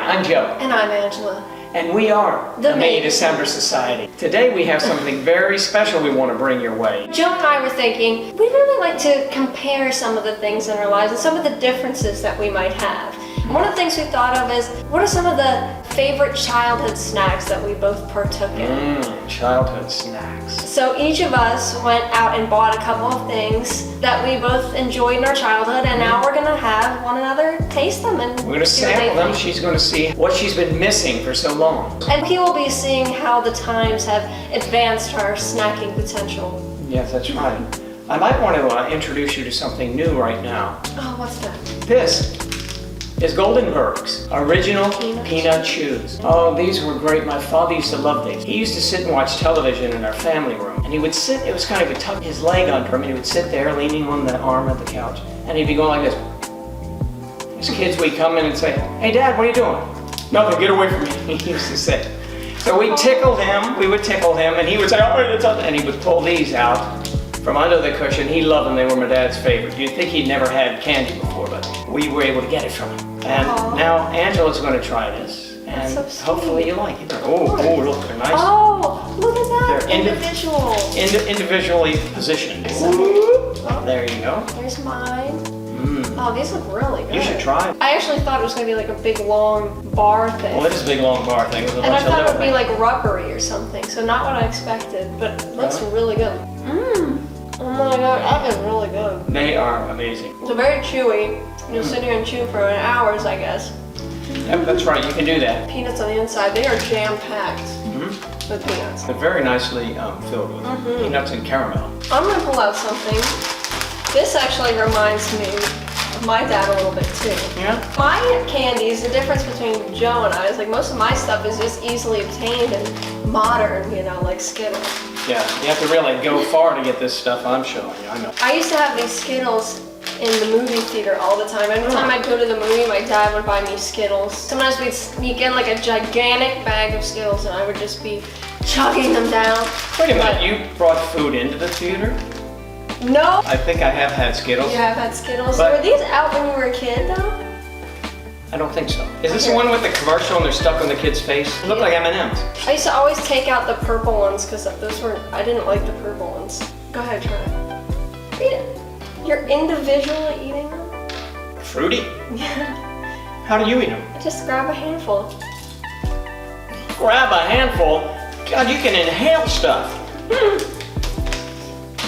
I'm Joe. And I'm Angela. And we are the May December Society. Today we have something very special we want to bring your way. Joe and I were thinking, we'd really like to compare some of the things in our lives and some of the differences that we might have. One of the things we thought of is, what are some of the favorite childhood snacks that we both partook in? Childhood snacks. So each of us went out and bought a couple of things that we both enjoyed in our childhood, and now we're gonna have one another taste them and we're gonna sample them. She's gonna see what she's been missing for so long. And he will be seeing how the times have advanced our snacking potential. Yes, that's right. I might want to introduce you to something new right now. Oh, what's that? This is Goldenberg's original peanut chews. Oh, these were great. My father used to love these. He used to sit and watch television in our family room. And he would sit, it was kind of, he would tuck his leg under him, and he would sit there leaning on the arm of the couch. And he'd be going like this. As kids, we'd come in and say, "Hey Dad, what are you doing?" "Nothing, get away from me," he used to say. So we'd tickle him, we would tickle him, and he would say, "Oh, it's up," and he would pull these out from under the cushion. He loved them, they were my dad's favorite. You'd think he'd never had candy before, but we were able to get it from him. And now Angela's going to try this, and so hopefully you like it. Oh, look, they're nice. Oh, look at that. They're individual. Individually positioned. Oh, there you go. There's mine. Oh, these look really good. You should try it. I actually thought it was going to be like a big long bar thing. Well, it is a big long bar thing with a and I bunch of thought it little would be things. like rubbery or something, so not what I expected, but it looks really good. Oh my god, that is really good. They are amazing. It's very chewy. You'll sit here and chew for hours, I guess. Yep, that's right, you can do that. Peanuts on the inside, they are jam-packed with peanuts. They're very nicely filled with peanuts and caramel. I'm gonna pull out something. This actually reminds me of my dad a little bit too. Yeah? My candies, the difference between Joe and I is like most of my stuff is just easily obtained and modern, you know, like Skittles. Yeah, you have to really go far to get this stuff I'm showing you, I know. I used to have these Skittles in the movie theater all the time. Every time I'd go to the movie, my dad would buy me Skittles. Sometimes we'd sneak in like a gigantic bag of Skittles and I would just be chugging them down. Wait a minute, you brought food into the theater? No. I think I have had Skittles. You have had Skittles? But were these out when you were a kid though? I don't think so. Is this the one with the commercial and they're stuck on the kid's face? They look like M&Ms. I used to always take out the purple ones because those were, I didn't like the purple ones. Go ahead, try it. Eat it. You're individually eating them? Fruity? Yeah. How do you eat them? Just grab a handful. Grab a handful? God, you can inhale stuff.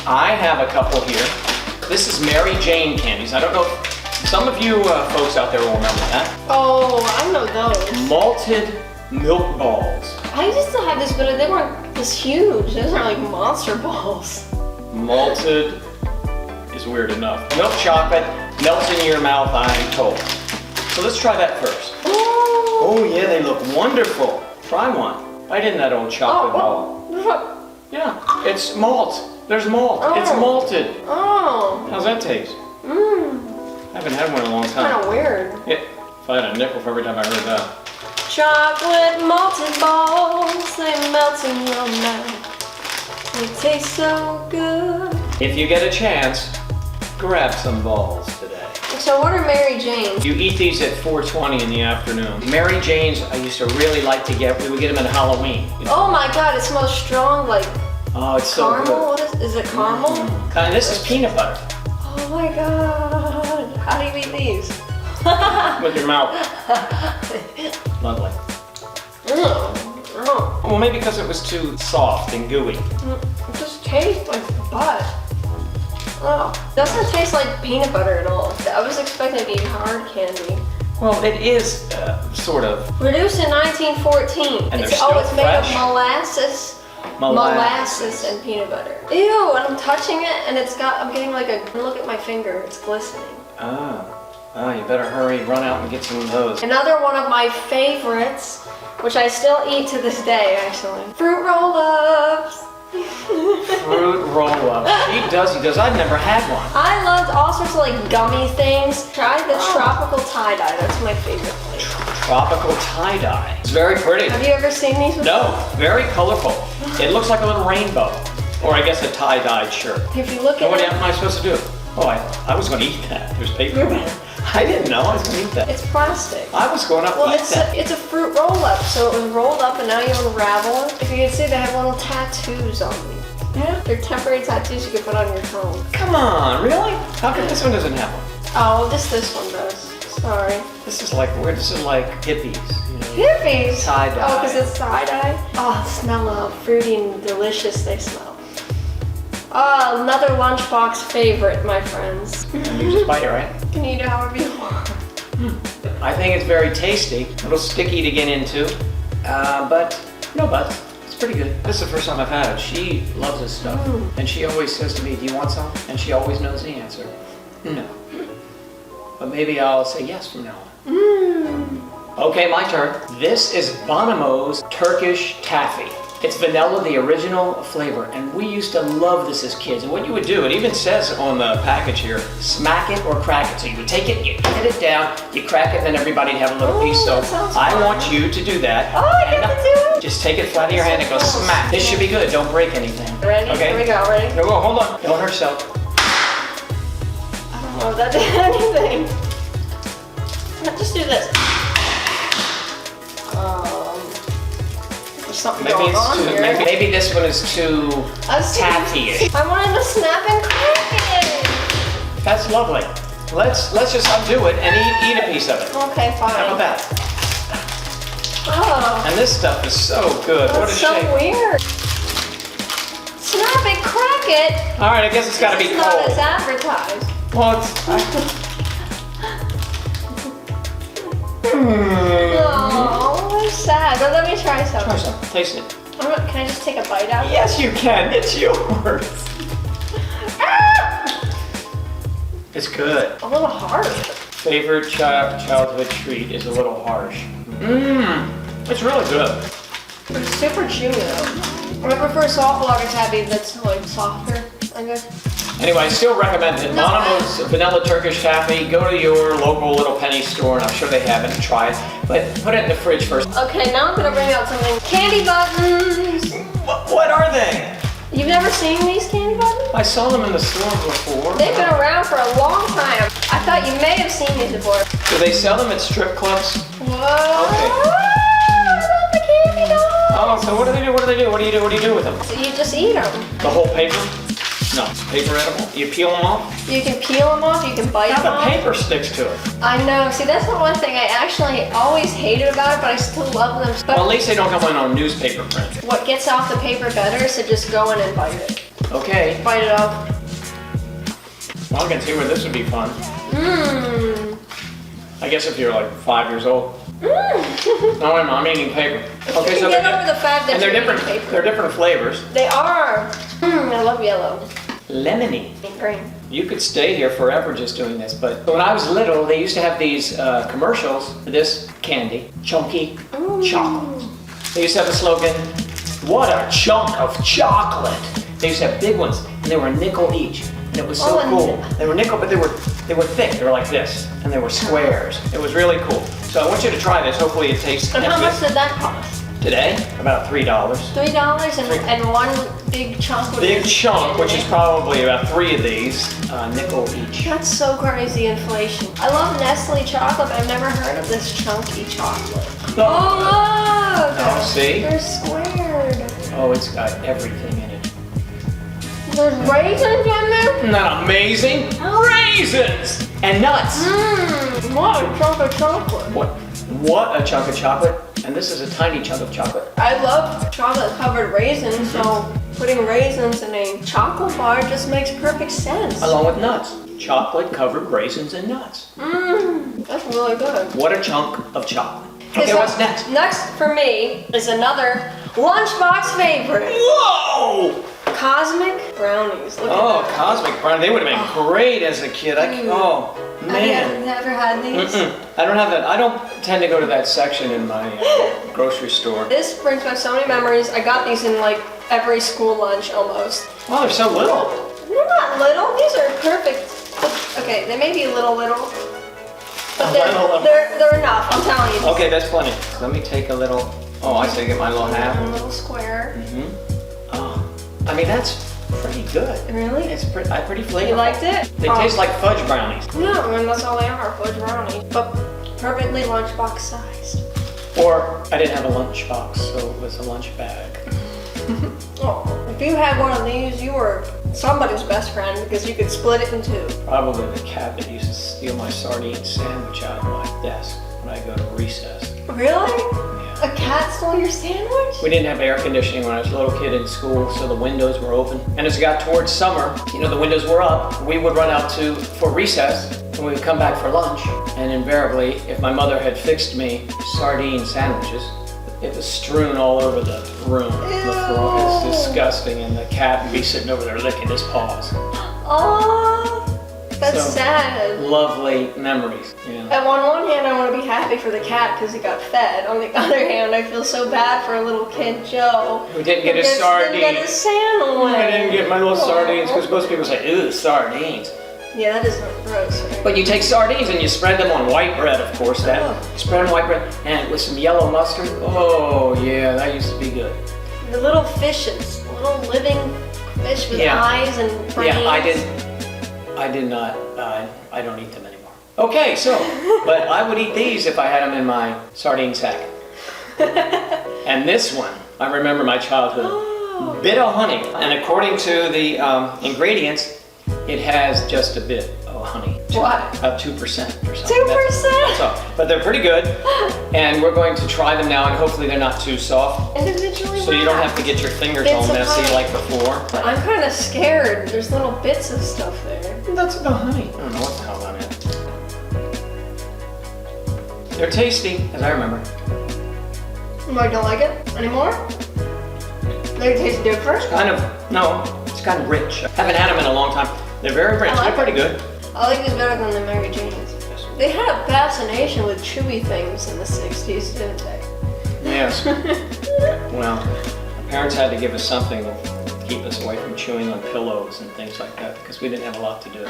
I have a couple here. This is Mary Jane candies. I don't know if some of you folks out there will remember that. Oh, I know those. Malted milk balls. I used to have this, but they weren't this huge. Those are like monster balls. Malted is weird enough. Milk chocolate melts in your mouth, I'm told. So let's try that first. Oh yeah, they look wonderful. Try one. Bite in that old chocolate ball. Yeah, it's malt. There's malt. It's malted. Oh. How's that taste? I haven't had one in a long time. Kind of weird. Yeah, if I had a nickel for every time I heard that. Chocolate malted balls, they melt in your mouth. They taste so good. If you get a chance, grab some balls today. So what are Mary Jane's? You eat these at 4:20 in the afternoon. Mary Jane's, I used to really like to get. We would get them at Halloween. Oh my god, it smells strong, like oh, it's so caramel. good. What is it caramel? And this is peanut butter. Oh my god. How do you eat these? With your mouth. Lovely. Well, maybe because it was too soft and gooey. It just tastes like butt. Oh, it doesn't taste like peanut butter at all. I was expecting to eat hard candy. Well, it is sort of. Produced in 1914. And It's they're still made of fresh? molasses and peanut butter. Ew, and I'm touching it and I'm getting like a, look at my finger, it's glistening. Oh, you better hurry, run out and get some of those. Another one of my favorites, which I still eat to this day actually. Fruit roll-ups. Fruit roll-ups. She does, he does. I've never had one. I loved all sorts of like gummy things. Try the tropical tie-dye, that's my favorite flavor. Tropical tie-dye. It's very pretty. Have you ever seen these before? No, very colorful. It looks like a little rainbow. Or I guess a tie-dyed shirt. If you look Now, at what it, am I supposed to do? Oh, I was going to eat that. There's paper. I didn't know I was gonna eat that. It's plastic. I was going up Well, eat that. it's a fruit roll-up, so it was rolled up and now you unravel it. If you can see, they have little tattoos on them. Yeah. They're temporary tattoos you can put on your tongue. Come on, really? How come this one doesn't have one? Oh, this one does. Sorry. This is like weird. This is like hippies. You know? Hippies! Tie-dye. Oh, because it's tie-dye? Oh, the smell of fruity and delicious they smell. Oh, another lunchbox favorite, my friends. And you just bite it, right? You can eat it however you want. I think it's very tasty. A little sticky to get into, but no buts. It's pretty good. This is the first time I've had it. She loves this stuff. And she always says to me, do you want some? And she always knows the answer. No. But maybe I'll say yes from now on. Okay, my turn. This is Bonomo's Turkish Taffy. It's vanilla, the original flavor, and we used to love this as kids. And what you would do, it even says on the package here, smack it or crack it. So you would take it, you hit it down, you crack it, and then everybody'd have a little piece. So I want you to do that. Oh, I get to do it? Just take it flat of your hand and go smack. This should be good. Don't break anything. Ready? Okay. Here we go. Ready? No, hold on. Don't hurt yourself. I don't know if that did anything. Just do this. There's something Maybe going it's on too. here. Maybe this one is too taffy-ish. I wanted to snap and crack it. That's lovely. Let's just undo it and eat a piece of it. Okay, fine. How about that? Oh, And this stuff is so good. What a that's so shame. weird. Snap it, crack it. All right, I guess it's got to be It's not as cold. advertised. Well, it's. Oh, that's sad. But let me try some. Try some. Taste it. Can I just take a bite out? Yes, you can. It's yours. It's good. A little hard. Favorite childhood treat is a little harsh. It's really good. It's super chewy though. I prefer salt water taffy that's like softer, I guess. Anyway, I still recommend it. Bonomo's Vanilla Turkish Taffy. Go to your local little penny store, and I'm sure they have it, and try it. But put it in the fridge first. Okay, now I'm gonna bring out something. Candy buttons! What are they? You've never seen these candy buttons? I saw them in the store before. They've been around for a long time. I thought you may have seen these before. Do they sell them at strip clubs? Whoa! Okay. I love the candy dolls! Oh, so what do they do? What do they do? What do you do with them? So you just eat them. The whole paper? No, it's paper edible. You peel them off? You can peel them off, you can bite Now them the off. paper sticks to it. I know. See, that's the one thing I actually always hated about it, but I still love them. But Well, at least they don't come in on newspaper print. what gets off the paper better is to just go in and bite it. Okay. Bite it off. Well, I can see where this would be fun. Mmm. I guess if you're like 5 years old. Mmm. No, I'm eating paper. Okay, You so get they're over the fact that and they're you're eating different. paper. They're different flavors. They are. I love yellow. Lemony. And green. You could stay here forever just doing this, but when I was little, they used to have these commercials for this candy, chunky chocolate. They used to have a slogan, "What a chunk of chocolate!" They used to have big ones, and they were a nickel each, and it was so cool. They were nickel, but they were thick. They were like this, and they were squares. It was really cool. So I want you to try this. Hopefully it tastes. And how much did that cost? Today? About $3. $3 and one big chunk. Would Big be chunk, which is in it. probably about 3 of these, nickel each. That's so crazy inflation. I love Nestle chocolate, but I've never heard of this chunky chocolate. Oh, look! Oh, see? They're squared. Oh, it's got everything in it. There's raisins in there? Isn't that amazing? Raisins! And nuts! Mmm, what a chunk of chocolate. What a chunk of chocolate. And this is a tiny chunk of chocolate. I love chocolate covered raisins, so putting raisins in a chocolate bar just makes perfect sense. Along with nuts. Chocolate covered raisins and nuts. Mmm, that's really good. What a chunk of chocolate. Okay, so what's next? Next for me is another lunchbox favorite. Whoa! Cosmic brownies. Look Oh, at that. cosmic brownie. They would have been great as a kid. Oh, man. Have you never had these? I don't have that. I don't tend to go to that section in my grocery store. This brings back so many memories. I got these in like every school lunch almost. Oh, they're so little. They're not little. These are perfect. Okay, they may be little, but they're enough. I'm telling you. Okay, that's plenty. Let me take a little. Oh, I see. Get my little half. A little square. Oh, I mean that's pretty good. Really? It's pretty flavorful. You liked it? They taste like fudge brownies. No, I mean, that's all they are, fudge brownie. But perfectly lunchbox sized. Or I didn't have a lunch box, so it was a lunch bag. Oh, if you had one of these, you were somebody's best friend because you could split it in two. Probably the cat that used to steal my sardine sandwich out of my desk when I go to recess. Really? Yeah. A cat stole your sandwich? We didn't have air conditioning when I was a little kid in school, so the windows were open. And as it got towards summer, the windows were up. We would run out for recess, and we would come back for lunch. And invariably, if my mother had fixed me sardine sandwiches, it was strewn all over the room. The floor. It was disgusting, and the cat would be sitting over there licking his paws. Oh, that's So, sad. Lovely memories. On one hand, I want to be happy for the cat because he got fed. On the other hand, I feel so bad for little kid Joe. Who didn't get his Didn't sardines. get his sandwich. I didn't get my little sardines because most people say, ew, sardines. Yeah, that is gross. Right? But you take sardines and you spread them on white bread, of course. Spread them on white bread and with some yellow mustard. Oh yeah, that used to be good. The little fishes, little living fish with eyes and brains. Yeah, I did not. I don't eat them anymore. Okay, so, but I would eat these if I had them in my sardine sack. And this one, I remember my childhood. Bit of honey, and according to the ingredients, it has just a bit of honey. What? About 2% or something. 2%? That's all. But they're pretty good, and we're going to try them now, and hopefully they're not too soft. Individually So you don't have to get your fingers all messy like before. I'm kind of scared. There's little bits of stuff there. That's the honey. I don't know what the hell that is. They're tasty, as I remember. I don't like it anymore. They taste different. It's kind of rich. I haven't had them in a long time. They're very rich. They're pretty good. I like these better than the Mary Janes. They had a fascination with chewy things in the 60s, didn't they? Yes. Well, our parents had to give us something to keep us away from chewing on pillows and things like that because we didn't have a lot to do.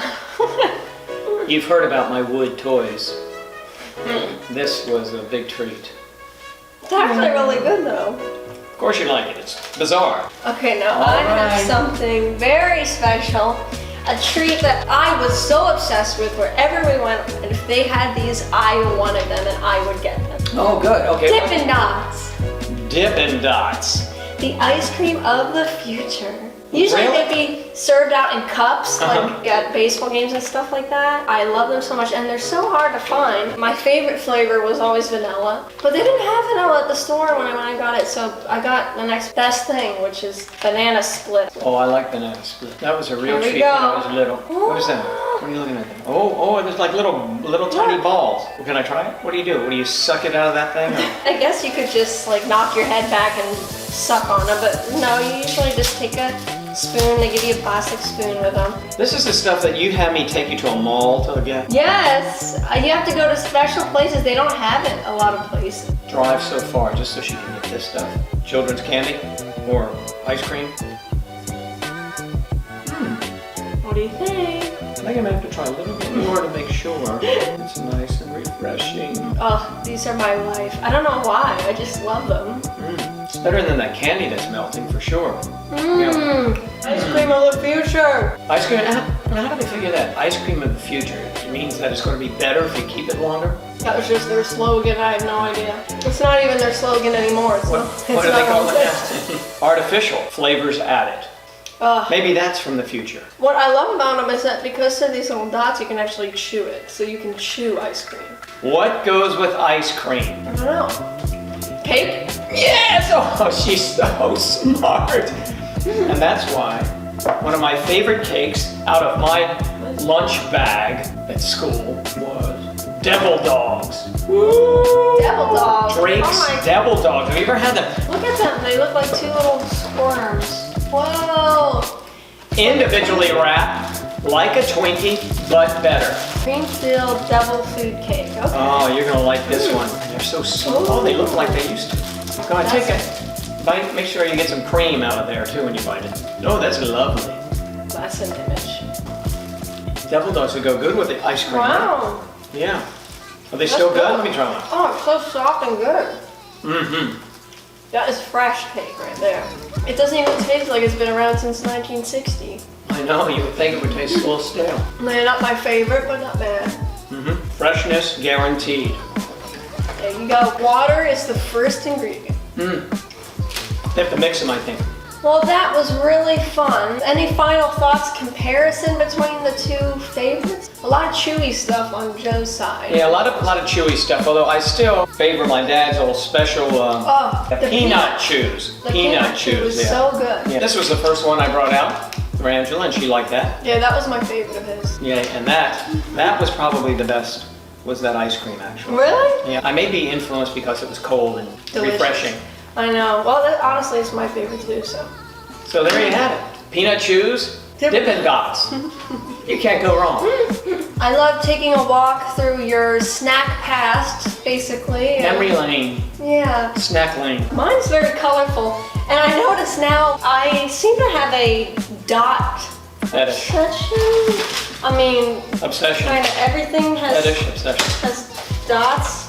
You've heard about my wood toys. This was a big treat. It's actually really good though. Of course you like it. It's bizarre. Okay, now I have something very special. A treat that I was so obsessed with wherever we went, and if they had these, I wanted them and I would get them. Oh, good. Okay. Dippin' Dots. Dippin' Dots. The ice cream of the future. Usually Really? they'd be served out in cups, like at baseball games and stuff like that. I love them so much, and they're so hard to find. My favorite flavor was always vanilla, but they didn't have vanilla at the store when I got it, so I got the next best thing, which is banana split. Oh, I like banana split. That was a real Here we treat when I go. was little. What is that? What are you looking at there? Oh, there's like little tiny balls. Can I try it? What do you do? What do you suck it out of that thing? I guess you could just like knock your head back and suck on them, but no, you usually just take a spoon. They give you a plastic spoon with them. This is the stuff that you had me take you to a mall to get. Yes, you have to go to special places. They don't have it a lot of places. Drive so far just so she can get this stuff. Children's candy or ice cream. What do you think? I think I'm gonna have to try a little bit more to make sure. It's nice and refreshing. Oh, these are my life. I don't know why. I just love them. It's better than that candy that's melting for sure. Ice cream of the future. Ice cream. How do they figure that? Ice cream of the future. It means that it's going to be better if you keep it longer. That was just their slogan. I have no idea. It's not even their slogan anymore. What do they call it now? Artificial flavors added. Maybe that's from the future. What I love about them is that because of these little dots, you can actually chew it. So you can chew ice cream. What goes with ice cream? I don't know. Cake? Yes! Oh, she's so smart. And that's why one of my favorite cakes out of my lunch bag at school was devil dogs. Woo! Devil dogs. Drake's Oh my- devil dogs. Have you ever had them? Look at them. They look like two little squirms. Whoa. Individually wrapped like a Twinkie, but better. Cream-filled devil food cake. Okay. Oh, you're gonna like this one. They're so small. Oh, they look like they used to. Go ahead, take it. Bite. Make sure you get some cream out of there too when you bite it. Oh, that's lovely. That's an image. Devil dogs would go good with the ice cream. Wow. Yeah. Are they still good? Let me try one. Oh, it's so soft and good. That is fresh cake right there. It doesn't even taste like it's been around since 1960. I know, you would think it would taste a little stale. Man, not my favorite, but not bad. Freshness guaranteed. There you go. Water is the first ingredient. They have to mix them, I think. Well, that was really fun. Any final thoughts, comparison between the two favorites? A lot of chewy stuff on Joe's side. Yeah, a lot of chewy stuff, although I still favor my dad's old special the peanut chews. The peanut chew was so good. Yeah, this was the first one I brought out for Angela, and she liked that. Yeah, that was my favorite of his. Yeah, and that was probably the best, was that ice cream, actually. Really? Yeah, I may be influenced because it was cold and Delicious. refreshing. I know. Well, that honestly is my favorite too, so. So there you have it. Peanut chews, Dippin' Dots. You can't go wrong. I love taking a walk through your snack past, basically. Memory lane, Yeah. snack lane. Mine's very colorful. And I notice now I seem to have a dot Fetish. obsession. I mean, Obsession. kind of everything Fetish, obsession. has dots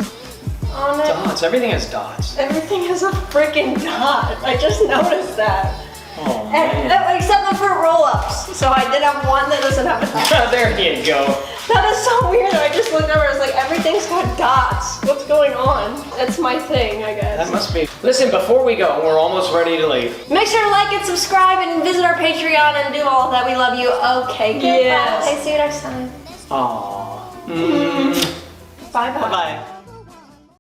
on it. Dots, everything has dots. Everything has a freaking dot. I just noticed that. Oh, man. Except the fruit roll-ups. So I did have one that doesn't have a dot. There you go. That is so weird. I just looked over. It's like everything's got dots. What's going on? That's my thing, I guess. That must be. Listen, before we go, we're almost ready to leave. Make sure to like and subscribe and visit our Patreon and do all of that. We love you. Okay, goodbye. Yes. See you next time. Aww. Bye-bye. Bye-bye.